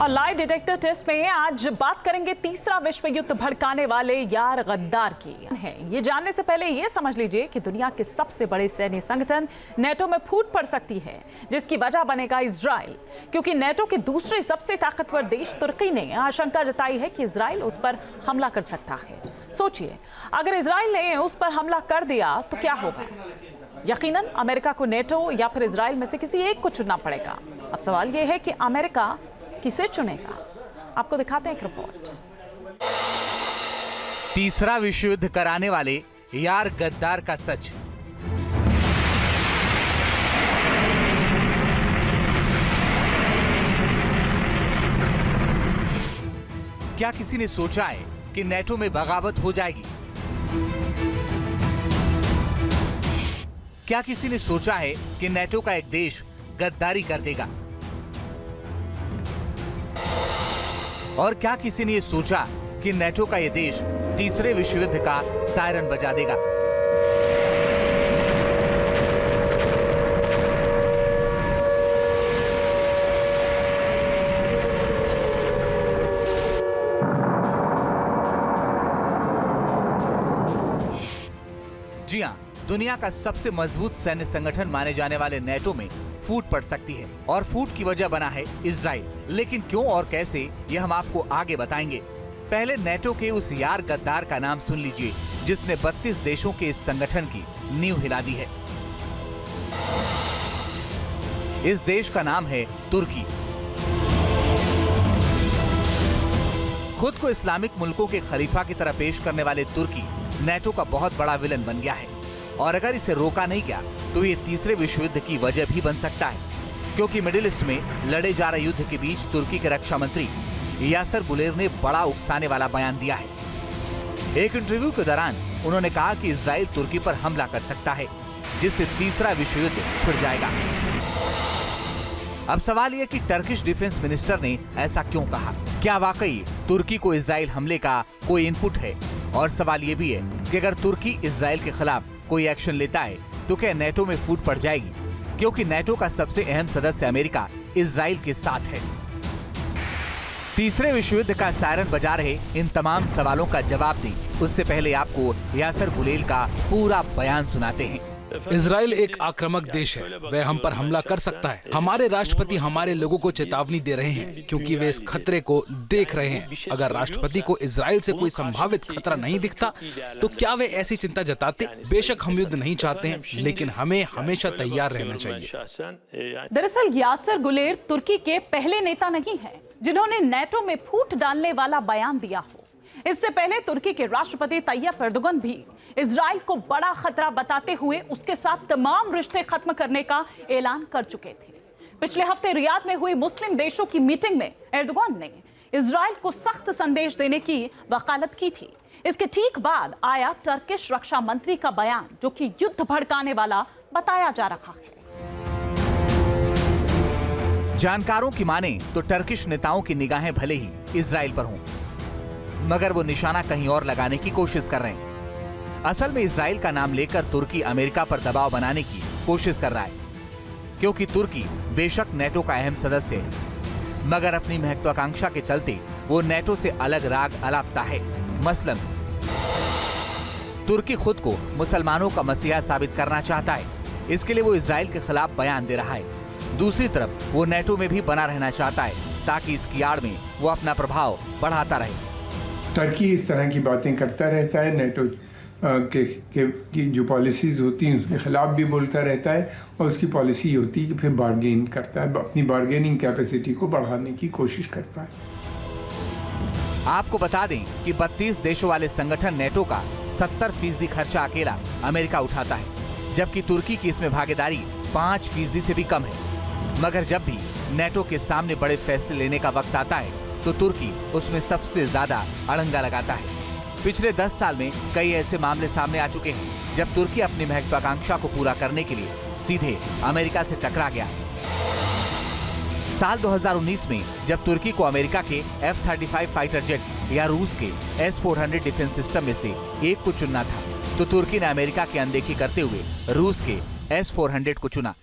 और lie detector test में आज बात करेंगे तीसरा विश्व युद्ध भड़काने वाले यार गद्दार की है। ये जानने से पहले ये समझ लीजिए कि दुनिया के सबसे बड़े सैन्य संगठन नेटो में फूट पड़ सकती है, जिसकी वजह बनेगा इजराइल, क्योंकि नेटो के दूसरे सबसे ताकतवर देश तुर्की ने आशंका जताई है कि इजराइल उस पर हमला कर सकता है। सोचिए, अगर इजराइल ने उस पर हमला कर दिया तो क्या होगा? यकीनन अमेरिका को नेटो या फिर इजराइल में से किसी एक को चुनना पड़ेगा। अब सवाल यह है कि अमेरिका किसे चुनेगा? आपको दिखाते हैं एक रिपोर्ट। तीसरा विश्व युद्ध कराने वाले यार गद्दार का सच। क्या किसी ने सोचा है कि नेटो में बगावत हो जाएगी? क्या किसी ने सोचा है कि नेटो का एक देश गद्दारी कर देगा? और क्या किसी ने यह सोचा कि नेटो का यह देश तीसरे विश्व युद्ध का सायरन बजा देगा? जी हां, दुनिया का सबसे मजबूत सैन्य संगठन माने जाने वाले नेटो में फूट पड़ सकती है, और फूट की वजह बना है इजराइल। लेकिन क्यों और कैसे, ये हम आपको आगे बताएंगे। पहले नेटो के उस यार गद्दार का नाम सुन लीजिए, जिसने 32 देशों के इस संगठन की नींव हिला दी है। इस देश का नाम है तुर्की। खुद को इस्लामिक मुल्कों के खलीफा की तरह पेश करने वाले तुर्की नेटो का बहुत बड़ा विलन बन गया है, और अगर इसे रोका नहीं गया तो ये तीसरे विश्व युद्ध की वजह भी बन सकता है, क्योंकि मिडिल ईस्ट में लड़े जा रहे युद्ध के बीच तुर्की के रक्षा मंत्री यासर गुलेर ने बड़ा उकसाने वाला बयान दिया है। एक इंटरव्यू के दौरान उन्होंने कहा कि इजराइल तुर्की पर हमला कर सकता है, जिससे तीसरा विश्व युद्ध छिड़ जाएगा। अब सवाल यह कि टर्किश डिफेंस मिनिस्टर ने ऐसा क्यों कहा? क्या वाकई तुर्की को इजराइल हमले का कोई इनपुट है? और सवाल ये भी है कि अगर तुर्की इजराइल के खिलाफ कोई एक्शन लेता है तो क्या नेटो में फूट पड़ जाएगी, क्योंकि नेटो का सबसे अहम सदस्य अमेरिका इजराइल के साथ है। तीसरे विश्व युद्ध का सायरन बजा रहे इन तमाम सवालों का जवाब दें, उससे पहले आपको यासर गुलेर का पूरा बयान सुनाते हैं। इजराइल एक आक्रामक देश है, वह हम पर हमला कर सकता है। हमारे राष्ट्रपति हमारे लोगों को चेतावनी दे रहे हैं, क्योंकि वे इस खतरे को देख रहे हैं। अगर राष्ट्रपति को इजराइल से कोई संभावित खतरा नहीं दिखता तो क्या वे ऐसी चिंता जताते? बेशक हम युद्ध नहीं चाहते हैं, लेकिन हमें हमेशा तैयार रहना चाहिए। दरअसल यासर गुलेर तुर्की के पहले नेता नहीं है जिन्होंने नेटो में फूट डालने वाला बयान दिया हो। इससे पहले तुर्की के राष्ट्रपति तैयब एर्दोगन भी इजराइल को बड़ा खतरा बताते हुए उसके साथ तमाम रिश्ते खत्म करने का ऐलान कर चुके थे। पिछले हफ्ते रियाद में हुई मुस्लिम देशों की मीटिंग में एर्दोगन ने इजराइल को सख्त संदेश देने की वकालत की थी। इसके ठीक बाद आया टर्किश रक्षा मंत्री का बयान, जो कि युद्ध भड़काने वाला बताया जा रहा है। जानकारों की माने तो टर्किश नेताओं की निगाहें भले ही इजराइल पर हों, मगर वो निशाना कहीं और लगाने की कोशिश कर रहे हैं। असल में इजराइल का नाम लेकर तुर्की अमेरिका पर दबाव बनाने की कोशिश कर रहा है, क्योंकि तुर्की बेशक नेटो का अहम सदस्य है, मगर अपनी महत्वाकांक्षा के चलते वो नेटो से अलग राग अलापता है। मसलन तुर्की खुद को मुसलमानों का मसीहा साबित करना चाहता है, इसके लिए वो इजराइल के खिलाफ बयान दे रहा है। दूसरी तरफ वो नेटो में भी बना रहना चाहता है, ताकि इसकी आड़ में वो अपना प्रभाव बढ़ाता रहे। टर्की इस तरह की बातें करता रहता है, नेटो की जो पॉलिसीज़ होती हैं उसके खिलाफ भी बोलता रहता है, और उसकी पॉलिसी होती है कि फिर बार्गेन करता है, अपनी बार्गेनिंग कैपेसिटी को बढ़ाने की कोशिश करता है। आपको बता दें कि 32 देशों वाले संगठन नेटो का 70% खर्चा अकेला अमेरिका उठाता है, जबकि तुर्की की इसमें भागीदारी 5% से भी कम है। मगर जब भी नेटो के सामने बड़े फैसले लेने का वक्त आता है तो तुर्की उसमें सबसे ज्यादा अड़ंगा लगाता है। पिछले 10 साल में कई ऐसे मामले सामने आ चुके हैं जब तुर्की अपनी महत्वाकांक्षा को पूरा करने के लिए सीधे अमेरिका से टकरा गया। साल 2019 में जब तुर्की को अमेरिका के F-35 फाइटर जेट या रूस के S-400 डिफेंस सिस्टम में से एक को चुनना था, तो तुर्की ने अमेरिका की अनदेखी करते हुए रूस के S-400 को चुना।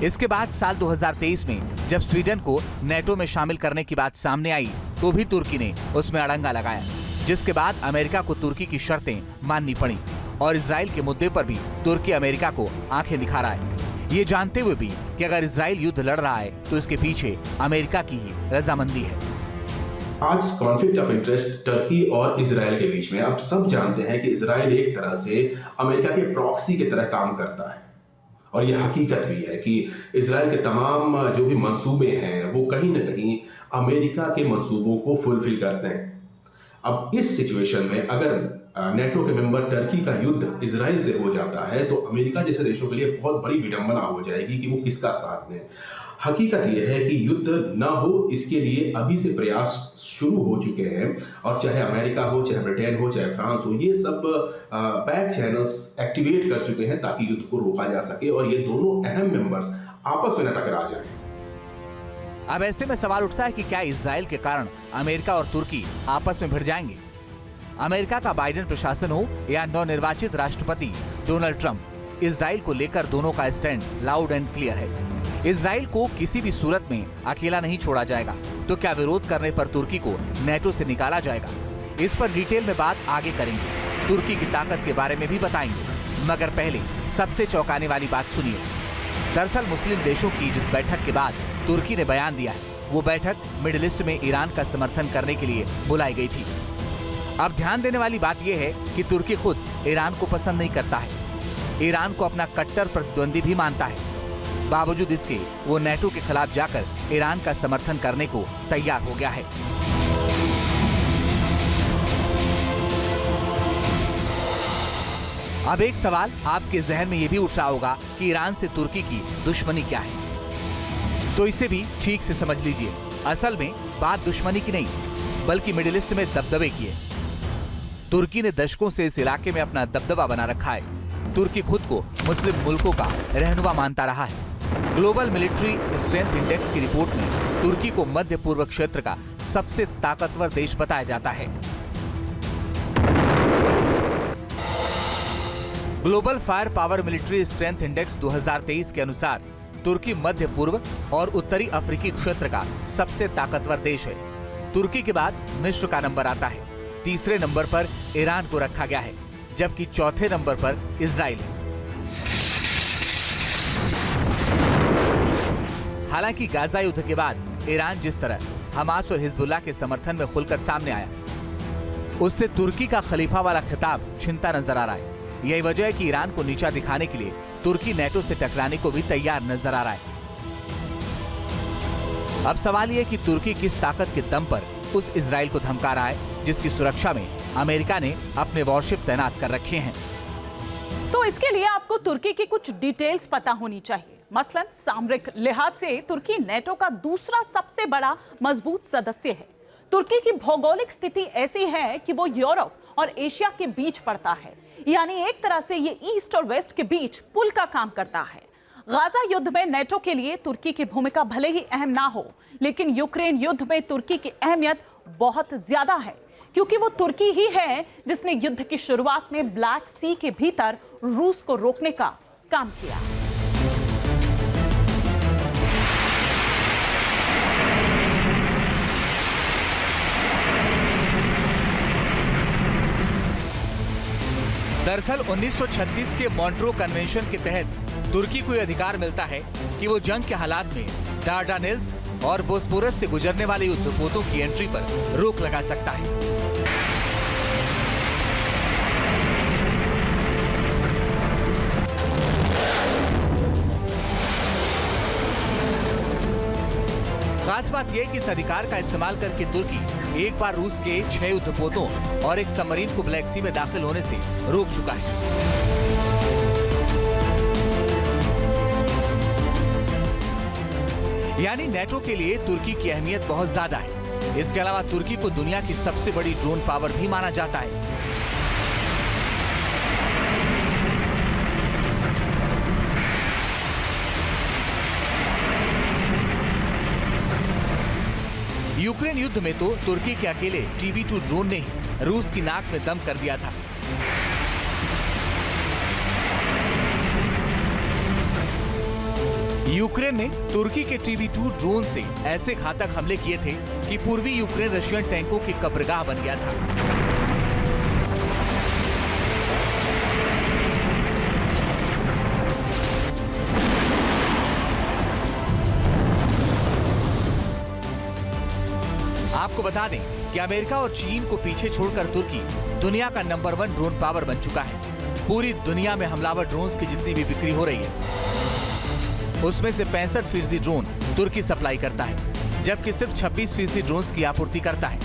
इसके बाद साल 2023 में जब स्वीडन को नेटो में शामिल करने की बात सामने आई तो भी तुर्की ने उसमें अड़ंगा लगाया, जिसके बाद अमेरिका को तुर्की की शर्तें माननी पड़ी और इजराइल के मुद्दे पर भी तुर्की अमेरिका को आंखें दिखा रहा है, ये जानते हुए भी कि अगर इजराइल युद्ध लड़ रहा है तो इसके पीछे अमेरिका की ही रजामंदी है। आज कॉन्फ्लिक्ट ऑफ इंटरेस्ट टर्की और इजराइल के बीच में अब सब जानते हैं कि इजराइल एक तरह से अमेरिका के प्रॉक्सी की तरह काम करता है और यह हकीकत भी है कि इजराइल के तमाम जो भी मंसूबे हैं वो कहीं ना कहीं अमेरिका के मंसूबों को फुलफिल करते हैं। अब इस सिचुएशन में अगर नेटो के मेंबर टर्की का युद्ध इजराइल से हो जाता है तो अमेरिका जैसे देशों के लिए बहुत बड़ी विडंबना हो जाएगी कि वो किसका साथ दें। हकीकत यह है कि युद्ध न हो इसके लिए अभी से प्रयास शुरू हो चुके हैं और चाहे अमेरिका हो, चाहे ब्रिटेन हो, चाहे फ्रांस हो, ये सब बैक चैनल्स एक्टिवेट कर चुके हैं ताकि युद्ध को रोका जा सके और ये दोनों अहम मेंबर्स आपस में न टकरा जाएं। अब ऐसे में सवाल उठता है कि क्या इजराइल के कारण अमेरिका और तुर्की आपस में भिड़ जाएंगे? अमेरिका का बाइडेन प्रशासन हो या नवनिर्वाचित राष्ट्रपति डोनाल्ड ट्रंप, इजराइल को लेकर दोनों का स्टैंड लाउड एंड क्लियर है। इजराइल को किसी भी सूरत में अकेला नहीं छोड़ा जाएगा। तो क्या विरोध करने पर तुर्की को नेटो से निकाला जाएगा? इस पर डिटेल में बात आगे करेंगे, तुर्की की ताकत के बारे में भी बताएंगे। मगर पहले सबसे चौंकाने वाली बात सुनिए। दरअसल मुस्लिम देशों की जिस बैठक के बाद तुर्की ने बयान दिया है, वो बैठक मिडिल ईस्ट में ईरान का समर्थन करने के लिए बुलाई गई थी। अब ध्यान देने वाली बात यह है कि तुर्की खुद ईरान को पसंद नहीं करता है, ईरान को अपना कट्टर प्रतिद्वंदी भी मानता है। बावजूद इसके वो नेटो के खिलाफ जाकर ईरान का समर्थन करने को तैयार हो गया है। अब एक सवाल आपके जहन में ये भी उठ रहा होगा कि ईरान से तुर्की की दुश्मनी क्या है, तो इसे भी ठीक से समझ लीजिए। असल में बात दुश्मनी की नहीं, बल्कि मिडिल ईस्ट में दबदबे की है। तुर्की ने दशकों से इस इलाके में अपना दबदबा बना रखा है। तुर्की खुद को मुस्लिम मुल्कों का रहनुमा मानता रहा है। ग्लोबल मिलिट्री स्ट्रेंथ इंडेक्स की रिपोर्ट में तुर्की को मध्य पूर्व क्षेत्र का सबसे ताकतवर देश बताया जाता है। Global fire power military strength index 2023 के अनुसार तुर्की मध्य पूर्व और उत्तरी अफ्रीकी क्षेत्र का सबसे ताकतवर देश है। तुर्की के बाद मिस्र का नंबर आता है, तीसरे नंबर पर ईरान को रखा गया है, जबकि चौथे नंबर पर इजराइल है। हालांकि गाजा युद्ध के बाद ईरान जिस तरह हमास और हिजबुल्लाह के समर्थन में खुलकर सामने आया, उससे तुर्की का खलीफा वाला खिताब छिनता नजर आ रहा है। यही वजह है कि ईरान को नीचा दिखाने के लिए तुर्की नेटो से टकराने को भी तैयार नजर आ रहा है। अब सवाल ये कि तुर्की किस ताकत के दम पर उस इजराइल को धमका रहा है जिसकी सुरक्षा में अमेरिका ने अपने वॉरशिप तैनात कर रखे हैं। तो इसके लिए आपको तुर्की की कुछ डिटेल्स पता होनी चाहिए। मसलन सामरिक लिहाज से तुर्की नेटो का दूसरा सबसे बड़ा मजबूत सदस्य है। तुर्की की भौगोलिक स्थिति ऐसी है कि वो यूरोप और एशिया के बीच पड़ता है, यानी एक तरह से ये ईस्ट और वेस्ट के बीच पुल का काम करता है। गाजा युद्ध में नेटो के लिए तुर्की की भूमिका भले ही अहम ना हो, लेकिन यूक्रेन युद्ध में तुर्की की अहमियत बहुत ज्यादा है, क्योंकि वो तुर्की ही है जिसने युद्ध की शुरुआत में ब्लैक सी के भीतर रूस को रोकने का काम किया। दरअसल 1936 के मॉन्ट्रो कन्वेंशन के तहत तुर्की को यह अधिकार मिलता है कि वो जंग के हालात में डार्डानेल्स और बोस्पोरस से गुजरने वाले युद्धपोतों की एंट्री पर रोक लगा सकता है। खास बात यह कि इस अधिकार का इस्तेमाल करके तुर्की एक बार रूस के 6 युद्धपोतों और एक सबमरीन को ब्लैक सी में दाखिल होने से रोक चुका है। यानी नेटो के लिए तुर्की की अहमियत बहुत ज्यादा है। इसके अलावा तुर्की को दुनिया की सबसे बड़ी ड्रोन पावर भी माना जाता है। यूक्रेन युद्ध में तो तुर्की के अकेले TB2 ड्रोन ने ही रूस की नाक में दम कर दिया था। यूक्रेन ने तुर्की के TB2 ड्रोन से ऐसे घातक हमले किए थे कि पूर्वी यूक्रेन रशियन टैंकों की कब्रगाह बन गया था। आपको बता दें कि अमेरिका और चीन को पीछे छोड़कर तुर्की दुनिया का नंबर 1 ड्रोन पावर बन चुका है। पूरी दुनिया में हमलावर ड्रोन्स की जितनी भी बिक्री हो रही है उसमें से 65% ड्रोन तुर्की सप्लाई करता है, जबकि सिर्फ 26% ड्रोन्स की आपूर्ति करता है।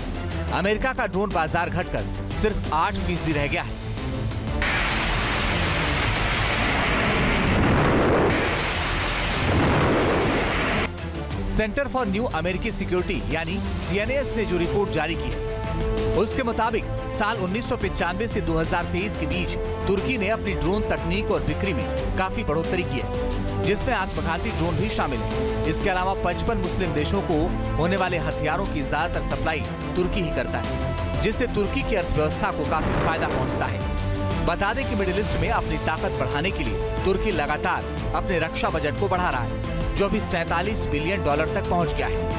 अमेरिका का ड्रोन बाजार घटकर सिर्फ 8% रह गया है। सेंटर फॉर न्यू अमेरिकी सिक्योरिटी यानी CNAS ने जो रिपोर्ट जारी की है उसके मुताबिक साल 1995 से 2023 के बीच तुर्की ने अपनी ड्रोन तकनीक और बिक्री में काफी बढ़ोतरी की है, जिसमें आत्मघाती ड्रोन भी शामिल है। इसके अलावा 55 मुस्लिम देशों को होने वाले हथियारों की ज्यादातर सप्लाई तुर्की ही करता है, जिससे तुर्की की अर्थव्यवस्था को काफी फायदा पहुंचता है। बता दें कि मिडिल ईस्ट में अपनी ताकत बढ़ाने के लिए तुर्की लगातार अपने रक्षा बजट को बढ़ा रहा है, जो अभी $47 बिलियन तक पहुंच गया है।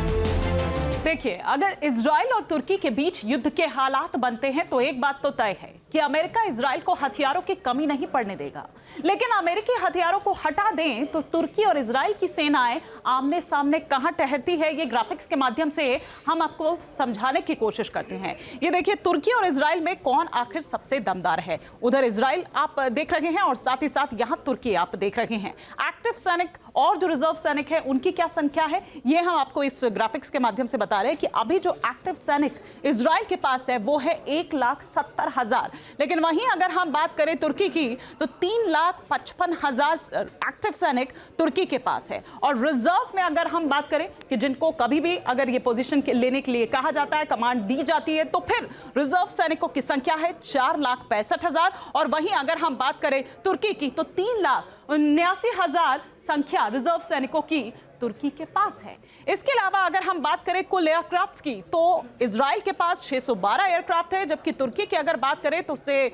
देखिए, अगर इजराइल और तुर्की के बीच युद्ध के हालात बनते हैं तो एक बात तो तय है कि अमेरिका इजराइल को हथियारों की कमी नहीं पड़ने देगा, लेकिन अमेरिकी हथियारों को हटा दें तो तुर्की और इजराइल की सेनाएं आमने सामने कहां ठहरती है, ये ग्राफिक्स के माध्यम से हम आपको समझाने की कोशिश करते हैं। ये देखिए, तुर्की और इजराइल में कौन आखिर सबसे दमदार है। उधर इजराइल आप देख रहे हैं और साथ ही साथ यहाँ तुर्की आप देख रहे हैं। एक्टिव सैनिक और जो रिजर्व सैनिक है उनकी क्या संख्या है, ये हम आपको इस ग्राफिक्स के माध्यम से बता रहे हैं कि अभी जो एक्टिव सैनिक इजराइल के पास है वो है 1,70,000, लेकिन वहीं अगर हम बात करें तुर्की की तो 3,55,000 एक्टिव सैनिक तुर्की के पास है। और रिजर्व में अगर हम बात करें कि जिनको कभी भी अगर ये पोजीशन लेने के लिए कहा जाता है, कमांड दी जाती है, तो फिर रिजर्व सैनिकों की संख्या है 4,65,000। और वहीं अगर हम बात करें तुर्की की तो 3,79,000 संख्या रिजर्व सैनिकों की तुर्की के पास है। इसके अलावा अगर हम बात करें कुल एयरक्राफ्ट्स की तो इजराइल के पास 612 एयरक्राफ्ट है, जबकि तुर्की की अगर बात करें तो उससे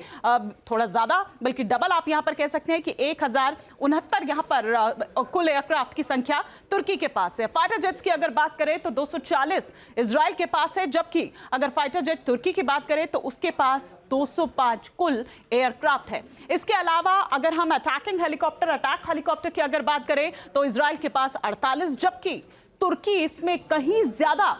थोड़ा ज्यादा बल्कि डबल आप यहां पर कह सकते हैं कि 1,069 यहां पर कुल एयरक्राफ्ट की संख्या तुर्की के पास है। फाइटर जेट्स की अगर बात करें तो 240 इजराइल के पास है, जबकि अगर फाइटर जेट तुर्की की बात करें तो उसके पास 205 कुल एयरक्राफ्ट है। इसके अलावा अगर हम अटैक हेलीकॉप्टर की अगर बात करें तो इजराइल के पास 48, जबकि तुर्की इसमें कहीं ज्यादा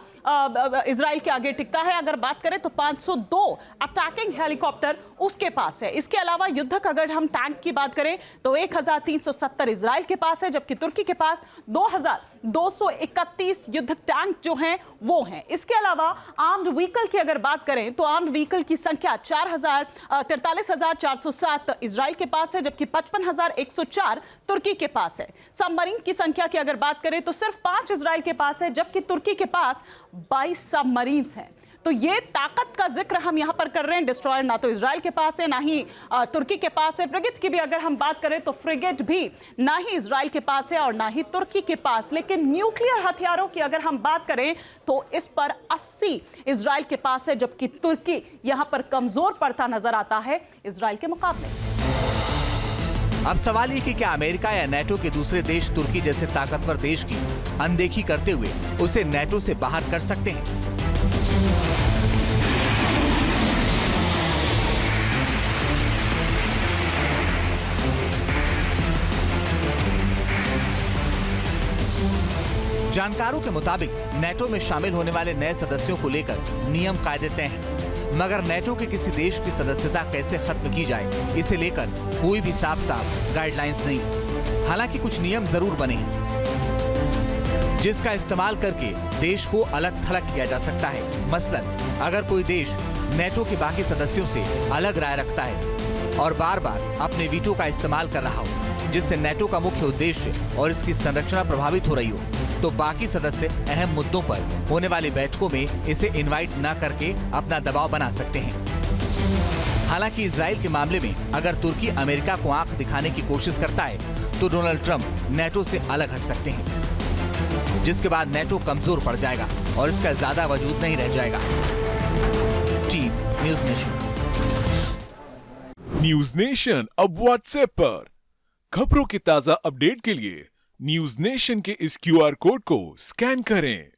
इजराइल के आगे टिकता है। अगर बात करें तो 502 अटैकिंग हेलीकॉप्टर उसके पास है। इसके अलावा युद्धक अगर हम टैंक की बात करें तो 1,370 इजराइल के पास है, जबकि तुर्की के पास 2,231 युद्धक टैंक जो हैं वो हैं। इसके अलावा आर्म्ड व्हीकल की अगर बात करें तो आर्म्ड व्हीकल की संख्या 43,407 इजराइल के पास है, जबकि 55,104 तुर्की के पास है। सबमरीन की संख्या की अगर बात करें तो सिर्फ 5 इजराइल के पास है, जबकि तुर्की के पास 22 सबमरीन्स हैं। तो ये ताकत का जिक्र हम यहां पर कर रहे हैं। डिस्ट्रॉयर ना तो इजराइल के पास है ना ही तुर्की के पास है। फ्रिगेट की भी अगर हम बात करें तो फ्रिगेट भी ना ही इजराइल के पास है और ना ही तुर्की के पास। लेकिन न्यूक्लियर हथियारों की अगर हम बात करें तो इस पर 80 इजराइल के पास है, जबकि तुर्की यहां पर कमजोर पड़ता नजर आता है इजराइल के मुकाबले। अब सवाल ये कि क्या अमेरिका या नेटो के दूसरे देश तुर्की जैसे ताकतवर देश की अनदेखी करते हुए उसे नेटो से बाहर कर सकते हैं? जानकारों के मुताबिक नेटो में शामिल होने वाले नए सदस्यों को लेकर नियम कायदे तय हैं, मगर नेटो के किसी देश की सदस्यता कैसे खत्म की जाए इसे लेकर कोई भी साफ गाइडलाइंस नहीं। हालांकि कुछ नियम जरूर बने हैं जिसका इस्तेमाल करके देश को अलग थलग किया जा सकता है। मसलन अगर कोई देश नेटो के बाकी सदस्यों से अलग राय रखता है और बार बार अपने वीटो का इस्तेमाल कर रहा हो, जिससे नेटो का मुख्य उद्देश्य और इसकी संरचना प्रभावित हो रही हो, तो बाकी सदस्य अहम मुद्दों पर होने वाली बैठकों में इसे इनवाइट न करके अपना दबाव बना सकते हैं। हालांकि इजराइल के मामले में अगर तुर्की अमेरिका को आंख दिखाने की कोशिश करता है तो डोनाल्ड ट्रंप नेटो से अलग हट सकते हैं, जिसके बाद नेटो कमजोर पड़ जाएगा और इसका ज्यादा वजूद नहीं रह जाएगा। Team news nation. News nation अब व्हाट्सएप पर खबरों की ताजा अपडेट के लिए न्यूज नेशन के इस क्यूआर कोड को स्कैन करें